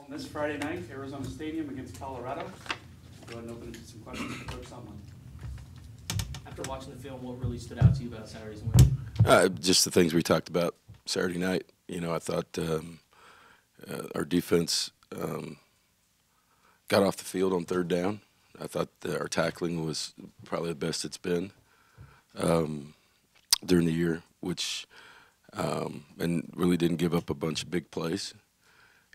On this Friday night, Arizona Stadium against Colorado. Go ahead and open it to some questions for Coach Sumlin. After watching the film, what really stood out to you about Saturday's win? Just the things we talked about Saturday night. You know, I thought our defense got off the field on third down. I thought our tackling was probably the best it's been during the year, which and really didn't give up a bunch of big plays.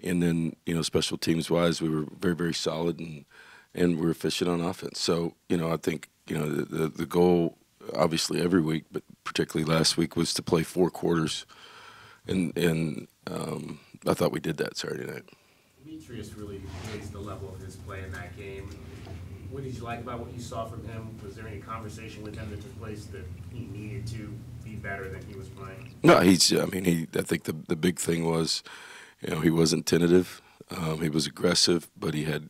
And then, you know, special teams wise, we were very, very solid and we were efficient on offense. So, you know, I think, you know, the goal obviously every week, but particularly last week, was to play 4 quarters. And I thought we did that Saturday night. Demetrius really raised the level of his play in that game. What did you like about what you saw from him? Was there any conversation with him that took place that he needed to be better than he was playing? No, I think the big thing was, you know, he wasn't tentative. He was aggressive, but he had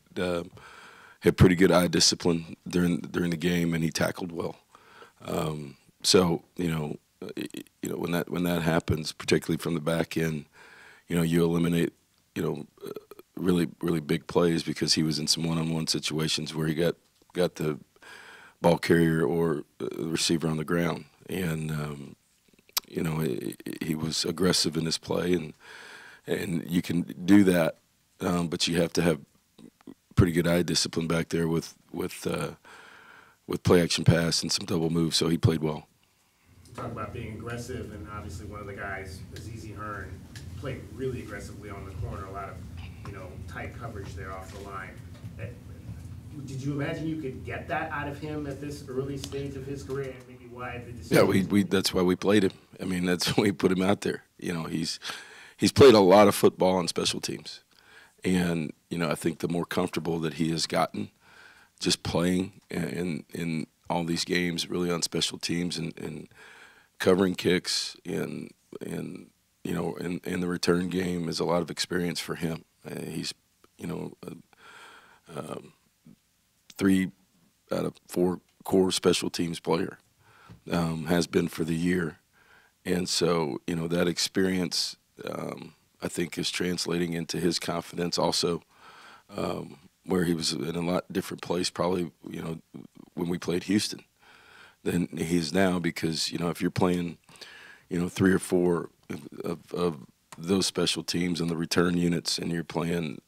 pretty good eye discipline during the game, and he tackled well. So you know when that happens, particularly from the back end, you know, you eliminate, you know, really big plays, because he was in some one-on-one situations where he got the ball carrier or the receiver on the ground, and you know, he was aggressive in his play, and you can do that, but you have to have pretty good eye discipline back there with play action pass and some double moves. So he played well. Talk about being aggressive, and obviously one of the guys, Azizi Hearn, played really aggressively on the corner. A lot of, you know, tight coverage there off the line. Did you imagine you could get that out of him at this early stage of his career, and maybe why the decision? Yeah, we that's why we played him. I mean, that's why we put him out there. You know, he's played a lot of football on special teams, and you know, I think the more comfortable that he has gotten just playing in all these games, really on special teams, and covering kicks, and you know, in the return game, is a lot of experience for him. He's, you know, 3 out of 4 core special teams player, has been for the year, and so, you know, that experience, I think, is translating into his confidence also, where he was in a lot different place probably, you know, when we played Houston than he is now, because, you know, if you're playing, you know, 3 or 4 of those special teams and the return units, and you're playing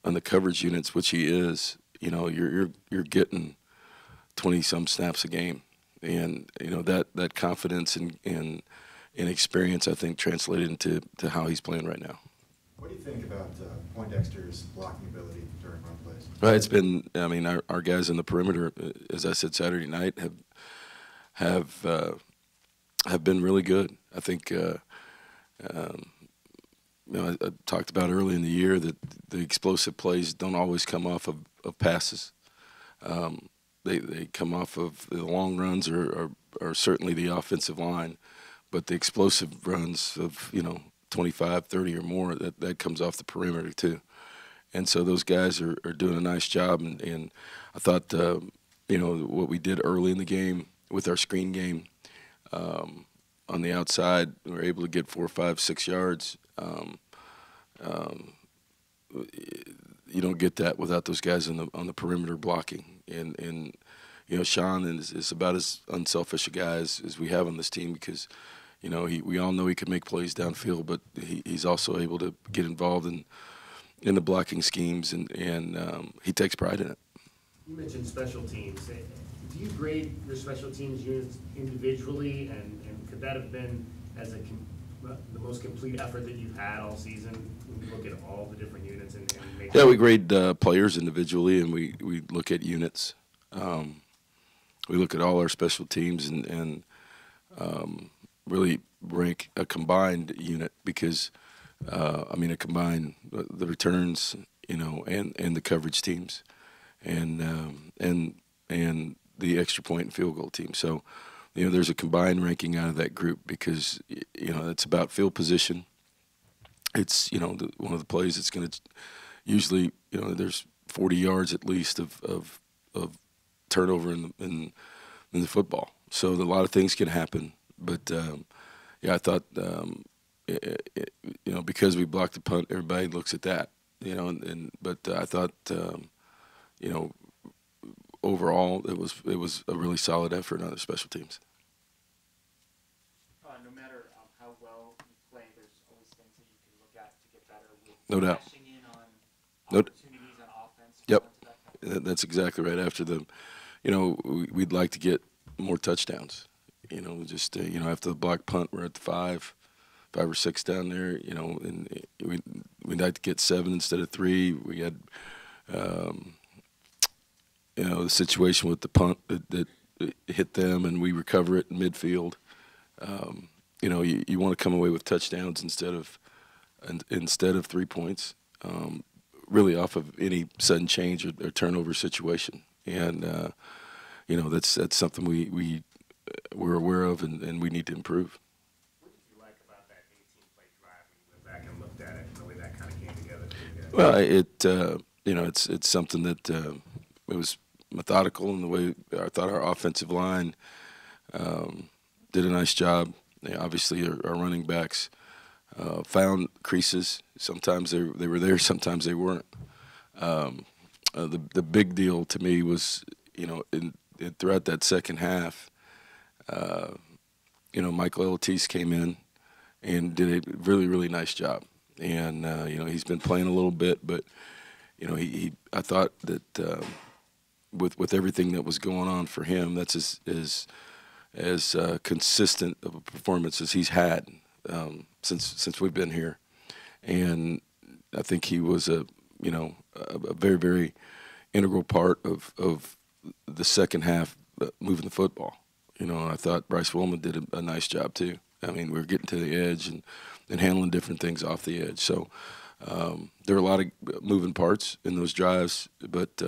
on the coverage units, which he is, you know, you're getting 20-some snaps a game, and you know, that confidence and experience, I think, translated into how he's playing right now. What do you think about Poindexter's blocking ability during run plays? Well, it's been, I mean, our guys in the perimeter, as I said Saturday night, have been really good. I think, you know, I talked about early in the year that the explosive plays don't always come off of passes. They come off of the long runs or certainly the offensive line, but the explosive runs of, you know, 25, 30 or more, that comes off the perimeter too. And so those guys are doing a nice job, and I thought, you know, what we did early in the game with our screen game, on the outside, we were able to get 4, 5, 6 yards. You don't get that without those guys on the perimeter blocking, and you know, Sean is about as unselfish a guy as we have on this team, because, you know, we all know he can make plays downfield, but he's also able to get involved in the blocking schemes, and he takes pride in it. You mentioned special teams. Do you grade your special teams units individually, and could that have been as the most complete effort that you've had all season when you look at all the different units and make? Yeah, we grade players individually, and we look at units. We look at all our special teams and really rank a combined unit, because I mean, a combined the returns, you know, and the coverage teams, and the extra point and field goal team. So, you know, there's a combined ranking out of that group, because, you know, it's about field position. It's, you know, one of the plays that's going to usually, you know, there's 40 yards at least of turnover in the football. So a lot of things can happen. But yeah, I thought, you you know, because we blocked the punt, everybody looks at that, you know, but I thought, you know, overall it was a really solid effort on the special teams. No matter how well you play, there's always things that you can look at to get better with No doubt. cashing in on No d- opportunities on offense. Yep. going to that kind of- That's exactly right. After the, you know, we'd like to get more touchdowns. You know, just you know, after the block punt, we're at the five or six down there. You know, and we'd like to get 7 instead of 3. We had, you know, the situation with the punt that hit them, and we recover it in midfield. You know, you want to come away with touchdowns instead of 3 points. Really off of any sudden change or turnover situation, and you know that's something we're aware of and we need to improve. What did you like about that 18-play drive when you went back and looked at it and the way that kind of came together for you guys? Well, you know, it's something that it was methodical in the way I thought our offensive line did a nice job. Obviously, our running backs found creases. Sometimes they were there, sometimes they weren't. The big deal to me was, you know, throughout that second half, you know, Michael Eltis came in and did a really, really nice job. And you know, he's been playing a little bit, but you know, I thought that with everything that was going on for him, that's as consistent of a performance as he's had since we've been here. And I think he was a very, very integral part of the second half, moving the football. You know, I thought Bryce Woolman did a nice job too. I mean, we were getting to the edge and handling different things off the edge. So there were a lot of moving parts in those drives, but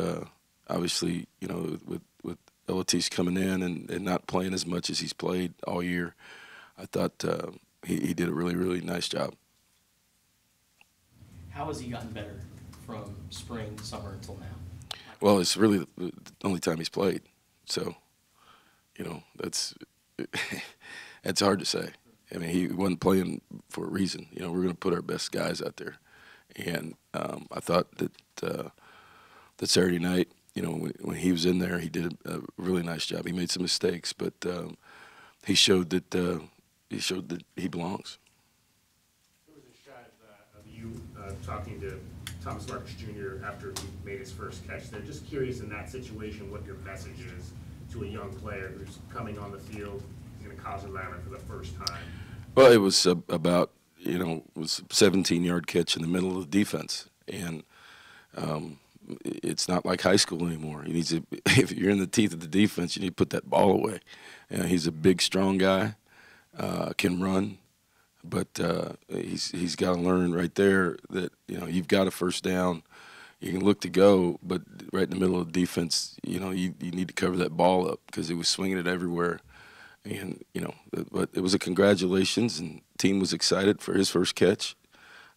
obviously, you know, with Eltis coming in and not playing as much as he's played all year, I thought he did a really, really nice job. How has he gotten better from spring, summer until now? Well, it's really the only time he's played, so you know that's hard to say. I mean, he wasn't playing for a reason. You know, we're going to put our best guys out there, and I thought that Saturday night, you know, when he was in there, he did a really nice job. He made some mistakes, but he showed that he belongs. There was a shot of you talking to Thomas Marcus Jr. after he made his first catch there. Just curious in that situation what your message is to a young player who's coming on the field in a college environment for the first time. Well, it was about, you know, it was a 17-yard catch in the middle of the defense, and it's not like high school anymore. He needs to, if you're in the teeth of the defense, you need to put that ball away. You know, he's a big, strong guy, can run, but he's got to learn right there that, you know, you've got a first down. You can look to go, but right in the middle of the defense, you know, you need to cover that ball up because he was swinging it everywhere. And, you know, but it was a congratulations, and the team was excited for his first catch.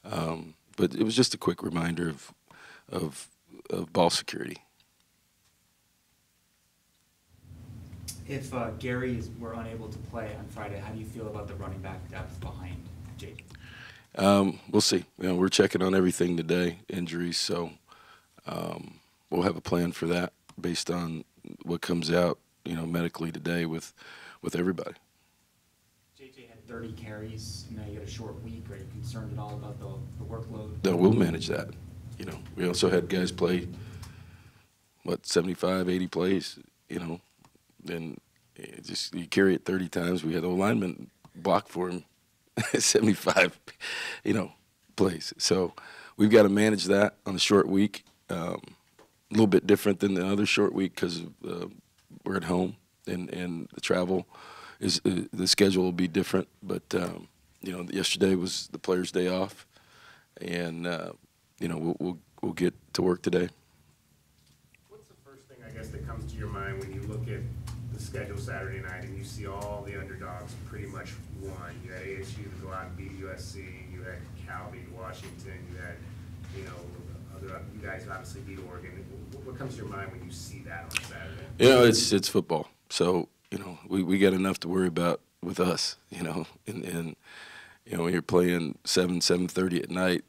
But it was just a quick reminder of ball security. If Gary were unable to play on Friday, how do you feel about the running back depth behind Jake? We'll see. You know, we're checking on everything today, injuries, so we'll have a plan for that based on what comes out, you know, medically today with everybody. JJ had 30 carries. Now you got a short week. Are you concerned at all about the workload? No, we'll manage that. You know, we also had guys play, 75, 80 plays, you know, and you carry it 30 times. We had a lineman block for him 75, you know, plays. So we've got to manage that on a short week. A little bit different than the other short week because we're at home and the travel is the schedule will be different. But you know, yesterday was the players' day off, and you know, we'll get to work today. What's the first thing, I guess, that comes to your mind when you look at the schedule Saturday night and you see all the underdogs pretty much won? You had ASU to go out and beat USC, you had Cal beat Washington, you had, you know, you guys obviously beat Oregon. What comes to your mind when you see that on Saturday? You know, it's football, so you know we got enough to worry about with us, you know, and You know, when you're playing 7:30 at night,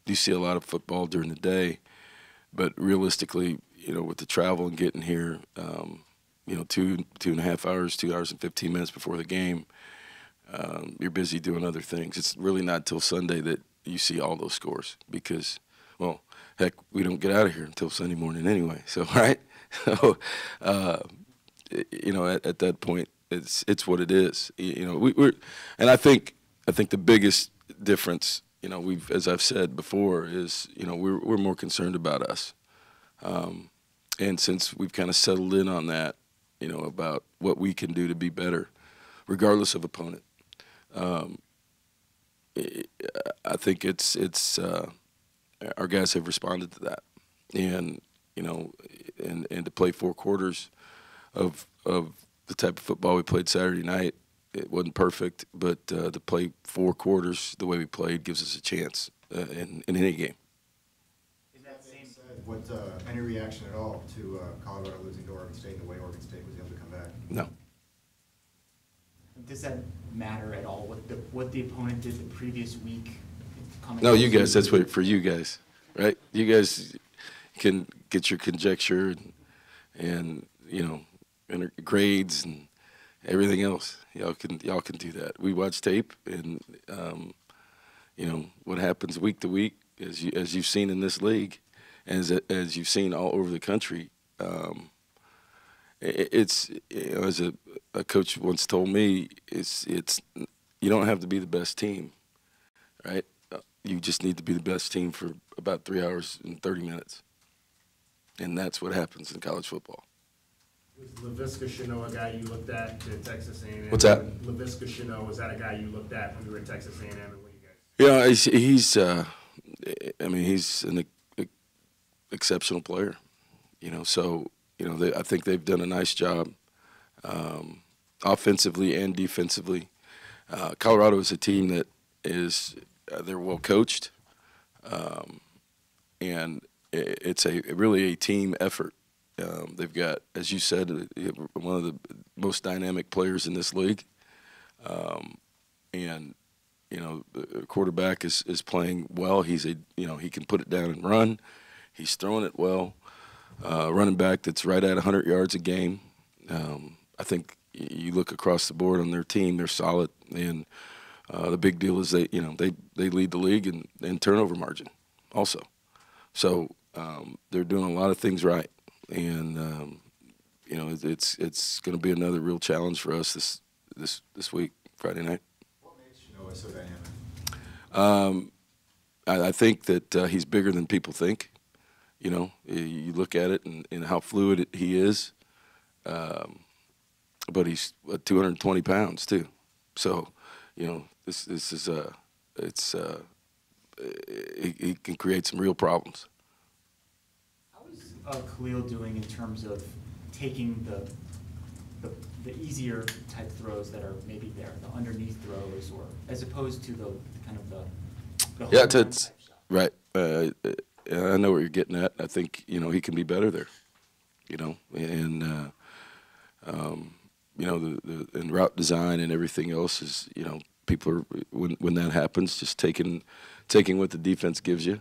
you see a lot of football during the day, but realistically, you know, with the travel and getting here, you know, 2.5 hours, 2 hours and 15 minutes before the game, you're busy doing other things. It's really not till Sunday that you see all those scores because, well, heck, we don't get out of here until Sunday morning anyway. So, right? So, you know, at that point, it's what it is. You know, we're, and I think the biggest difference, you know, as I've said before, is, you know, we're more concerned about us, and since we've kind of settled in on that, you know, about what we can do to be better, regardless of opponent. I think it's our guys have responded to that, and you know, and to play 4 quarters of the type of football we played Saturday night, it wasn't perfect, but to play 4 quarters the way we played gives us a chance in any game. In that same said, what any reaction at all to Colorado losing to Oregon State and the way Oregon State was able to come back? No. Does that matter at all, what the opponent did the previous week? No, you guys, that's what for you guys, right? You guys can get your conjecture and you know, and grades and everything else. Y'all can do that. We watch tape, and you know what happens week to week, as you've seen in this league, as you've seen all over the country. It's, you know, as a coach once told me, it's you don't have to be the best team, right? You just need to be the best team for about 3 hours and 30 minutes, and that's what happens in college football. Was Laviska Shenault a guy you looked at Texas A&M? What's that? Laviska Shenault, was that a guy you looked at when you were at Texas A&M? And what you guys? Yeah, he's I mean, he's an exceptional player, you know. So, you know, I think they've done a nice job, offensively and defensively. Colorado is a team that is they're well coached, and it's really a team effort. They've got, as you said, one of the most dynamic players in this league, and you know the quarterback is playing well. He can put it down and run. He's throwing it well. Running back that's right at 100 yards a game. I think you look across the board on their team; they're solid, and the big deal is they lead the league in turnover margin, also. So they're doing a lot of things right. And you know, it's going to be another real challenge for us this week, Friday night. What makes Shenault so dynamic? I think that he's bigger than people think. You know, you look at it and how fluid he is, but he's 220 pounds too. So, you know, this is he can create some real problems. Khalil doing in terms of taking the easier type throws that are maybe there, the underneath throws, or as opposed to the kind of the home run type shot? Right. I know what you're getting at. I think, you know, he can be better there. You know, and you know, the and route design and everything else is, you know, people are when that happens, just taking what the defense gives you.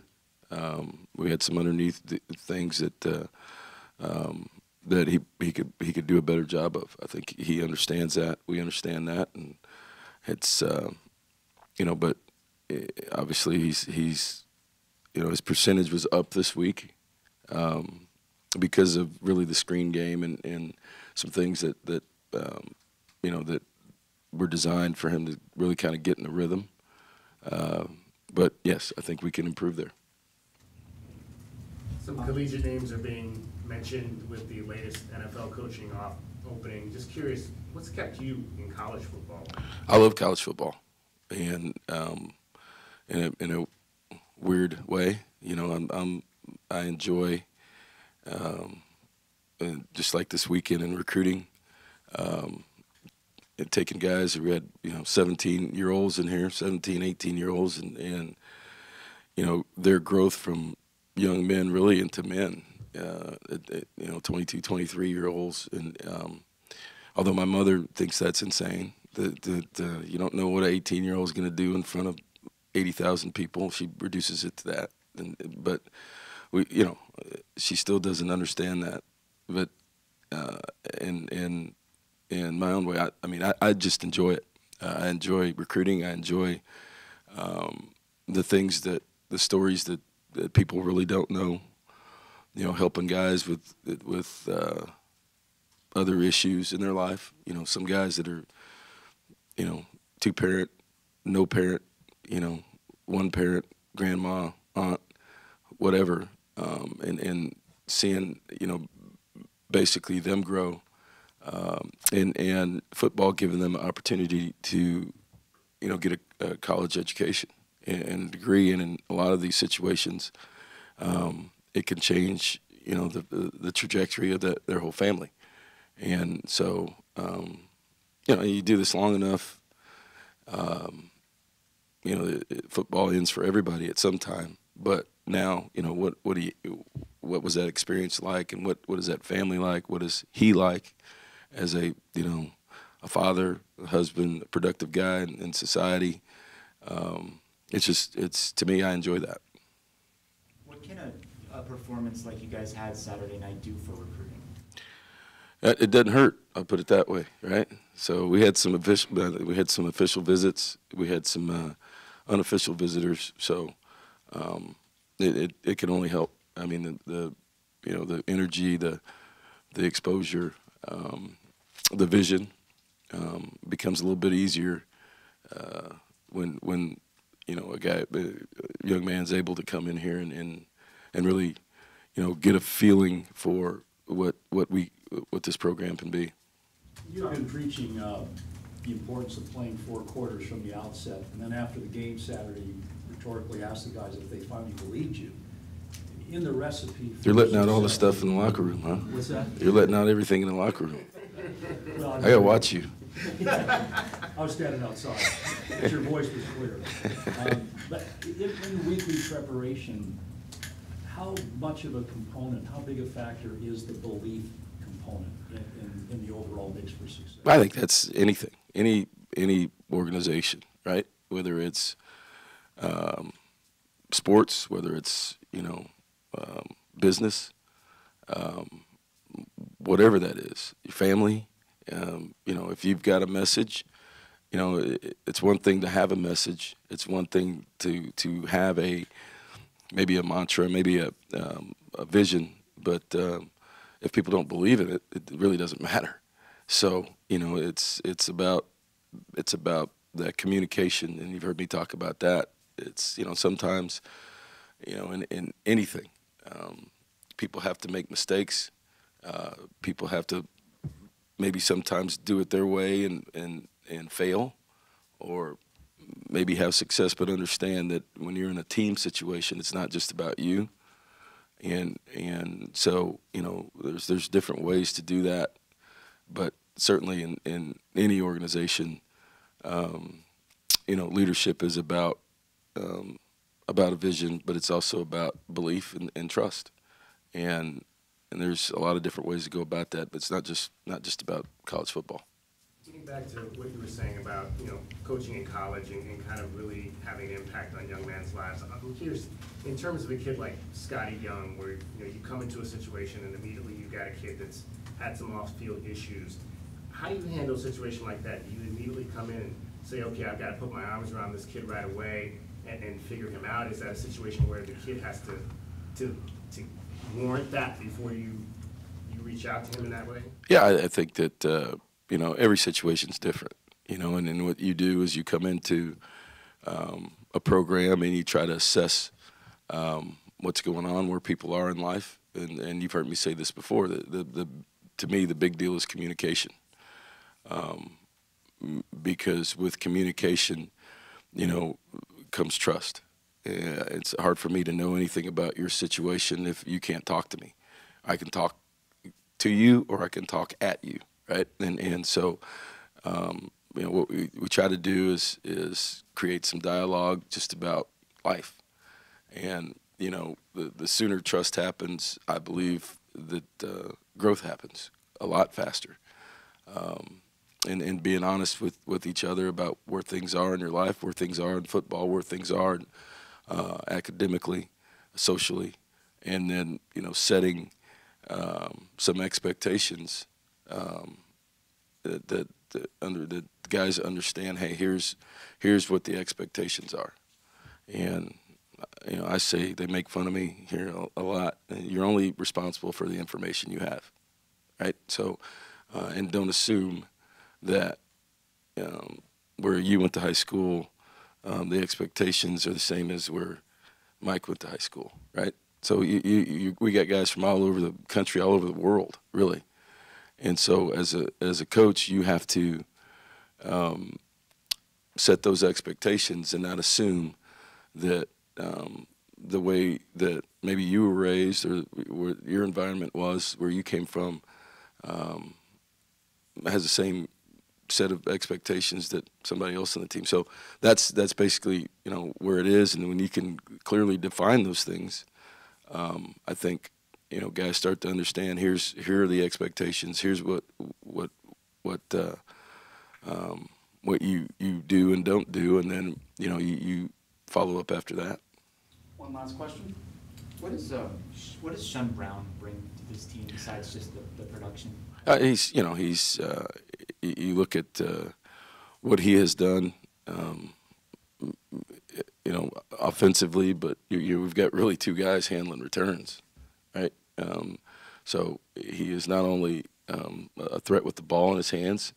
We had some underneath things that that he could do a better job of. I think he understands that. We understand that, and it's you know. But obviously he's you know, his percentage was up this week because of really the screen game and some things that you know, that were designed for him to really kind of get in the rhythm. But yes, I think we can improve there. Some collegiate names are being mentioned with the latest NFL coaching opening. Just curious, what's kept you in college football? I love college football, and in a weird way, you know, I enjoy just like this weekend in recruiting, and taking guys. We had, you know, 17-year-olds in here, 17, 18-year-olds, and you know, their growth from young men really into men, you know, 22, 23-year-olds. And although my mother thinks that's insane, you don't know what an 18-year-old is going to do in front of 80,000 people. She reduces it to that, but she still doesn't understand that. But in my own way, I just enjoy it. I enjoy recruiting. I enjoy the stories that people really don't know. Helping guys with other issues in their life. Some guys that are, two-parent, no parent, one parent, grandma, aunt, whatever, and seeing, basically them grow, and football giving them an opportunity to, get a college education and degree, and in a lot of these situations, it can change, the trajectory of their whole family. And so, you do this long enough, football ends for everybody at some time. But now, what was that experience like, and what is that family like? What is he like as a father, a husband, a productive guy in society? It's to me, I enjoy that. What can a performance like you guys had Saturday night do for recruiting? It doesn't hurt. I'll put it that way, right? So we had some official visits. We had some unofficial visitors. So it can only help. I mean, the energy, the exposure, the vision becomes a little bit easier when a young man's able to come in here and really get a feeling for what this program can be. You've been preaching the importance of playing 4 quarters from the outset, and then after the game Saturday, you rhetorically asked the guys if they finally believed you. In the recipe for You're letting out all the stuff in the locker room, huh? What's that? You're letting out everything in the locker room. Well, I gotta watch you. I was standing outside, but your voice was clear. But in weekly preparation, how much of a component, how big a factor is the belief component in the overall mix for success? I think that's anything, any organization, right? Whether it's sports, whether it's business, whatever that is, your family. If you've got a message, it's one thing to have a message. It's one thing to have maybe a mantra, maybe a vision. But if people don't believe in it, it really doesn't matter. So it's about that communication, and you've heard me talk about that. It's sometimes in anything, people have to make mistakes. People have to maybe sometimes do it their way and fail, or maybe have success, but understand that when you're in a team situation, it's not just about you. And so there's different ways to do that, but certainly in any organization, leadership is about a vision, but it's also about belief and trust. And there's a lot of different ways to go about that, but it's not just about college football. Getting back to what you were saying about, coaching in college and kind of really having an impact on young men's lives, I'm curious, in terms of a kid like Scotty Young, where, you come into a situation and immediately you've got a kid that's had some off-field issues, how do you handle a situation like that? Do you immediately come in and say, okay, I've got to put my arms around this kid right away and figure him out? Is that a situation where the kid has to warrant that before you reach out to him in that way? Yeah, I think that every situation's different. And then what you do is you come into a program and you try to assess what's going on, where people are in life, and you've heard me say this before. To me, the big deal is communication, because with communication, comes trust. It's hard for me to know anything about your situation if you can't talk to me. I can talk to you, or I can talk at you, right? And so, what we try to do is create some dialogue just about life. And the sooner trust happens, I believe that growth happens a lot faster. and being honest with each other about where things are in your life, where things are in football, where things are academically, socially, and then setting some expectations that the guys understand. Hey, here's what the expectations are, and I say they make fun of me here a lot. You're only responsible for the information you have, right? So, and don't assume that where you went to high school, the expectations are the same as where Mike went to high school, right? So we got guys from all over the country, all over the world, really. And so as a coach, you have to set those expectations and not assume that the way that maybe you were raised or where your environment was, where you came from, has the same set of expectations that somebody else on the team. So that's basically where it is, and when you can clearly define those things, I think guys start to understand. Here are the expectations. Here's what you do and don't do, and then you follow up after that. One last question. What does Sean Brown bring to this team besides just the production? You look at what he has done, offensively, but we've got really two guys handling returns, right? So he is not only a threat with the ball in his hands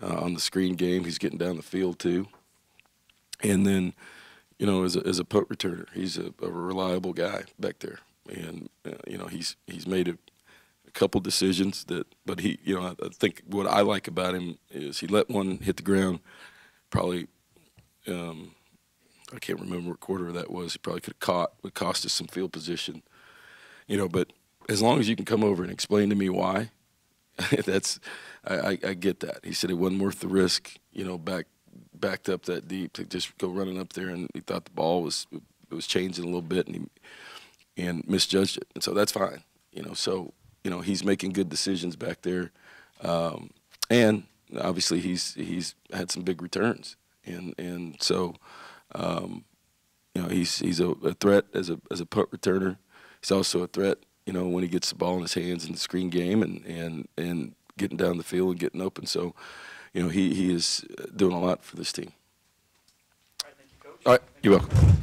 on the screen game, he's getting down the field too, and then as a punt returner, he's a reliable guy back there, and he's made a couple decisions but he, I think what I like about him is he let one hit the ground, probably, I can't remember what quarter that was. He probably could have would cost us some field position, but as long as you can come over and explain to me why, I get that. He said it wasn't worth the risk, backed up that deep to just go running up there, and he thought the ball was changing a little bit, and misjudged it, and so that's fine, so he's making good decisions back there, and obviously he's had some big returns, and so he's a threat as a punt returner. He's also a threat when he gets the ball in his hands in the screen game and getting down the field and getting open. So he is doing a lot for this team. All right, thank you, Coach. All right, you're welcome.